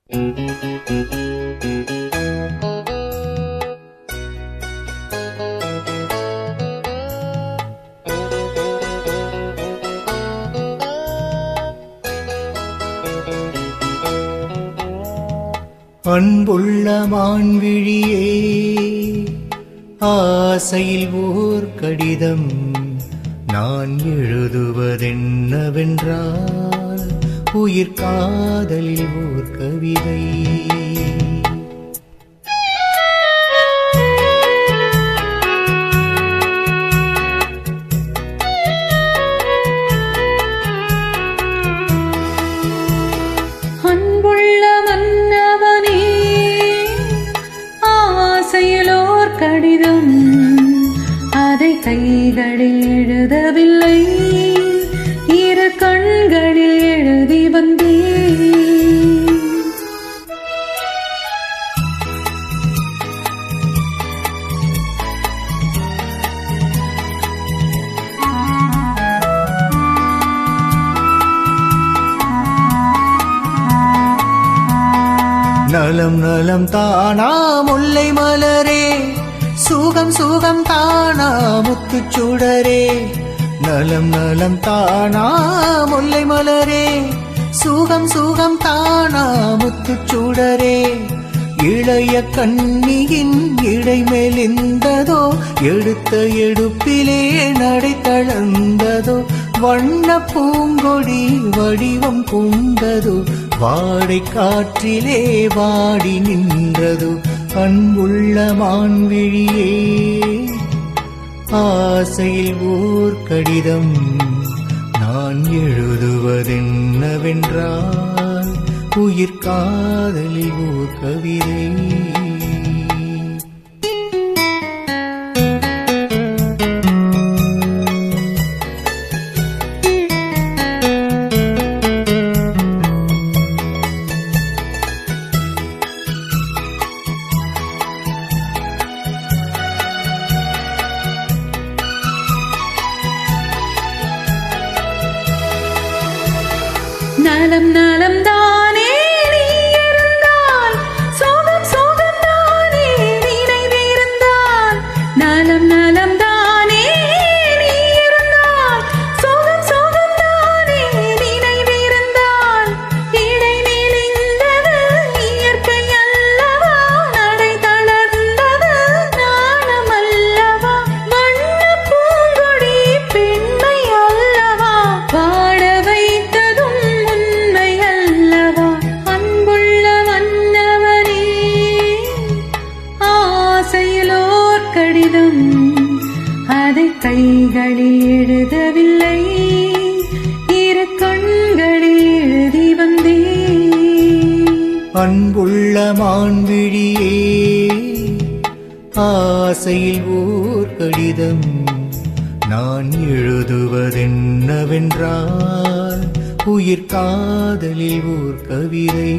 அன்புள்ள மான்விழியே, ஆசையில் ஓர் கடிதம் நான் எழுதுவதென்னவென்றால், உயிர் காதலில் ஓர் கவிதை. கடிதம் அதை கைகளில் எழுதவில்லை, இரு கண்களில் எழுதி வந்தேன். நலம் நலம் தானா முல்லை மலரே, சுகம் சுகம் தானா முத்துச் சுடரே. நலம் நலம் தானா முல்லை மலரே, சுகம் சுகம் தானா முத்துச் சுடரே. இளைய கண்ணியின் இடை மெலிந்ததோ, எடுத்த எடுப்பிலே நடை தளர்ந்ததோ. வண்ண பூங்கொடி வடிவம் பூண்டதோ, வாடை காற்றிலே வாடி நின்றது. அன்புள்ள மான்விழியே, ஆசையில் ஓர் கடிதம் நான் எழுதுவதென்னவென்றால், உயிர் காதலில் ஓர் கவிதை. நலம் நலம் தானே நீ இருந்தால், சோகம் சோகம் தானே நினைவிருந்தால். நலம் நலம் தானே நீ இருந்தால், சோகம் சோகம் தானே நினைவிருந்தால். இடை மெலிந்தது இயற்கை அல்லவா, நடை தளர்ந்தது நாணம் அல்லவா. வண்ண பூங்கொடி பெண்மை அல்லவா, பாட வைத்ததும் கடிதம் அதை கைகளில் எழுதவில்லை, இரு கண்களில் எழுதி வந்தேன். அன்புள்ள மான்விழியே, ஆசையில் ஓர் கடிதம் நான் எழுதுவதென்னவென்றால், உயிர் காதலில் ஓர் கவிதை.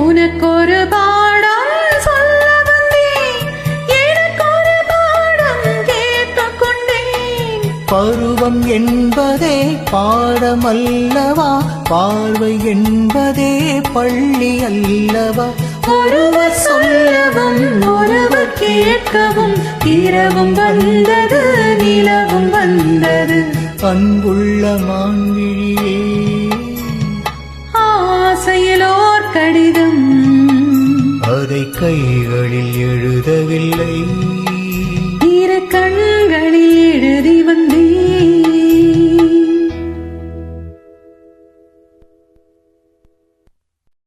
உனக்கொரு பாடம் சொல்ல வந்தேன், எனக்கொரு பாடம் கேட்டுக் கொண்டேன். பருவம் என்பதே பாடமல்லவா, பார்வை என்பதே பள்ளி அல்லவா. ஒருவர் சொல்லவும் ஒருவர் கேட்கவும், இரவும் வந்தது நிலவும் வந்தது. அன்புள்ள மான்விழியே, ஆசையிலோர் கடிதம் அதை கைகளில் எழுதவில்லை, இரு கண்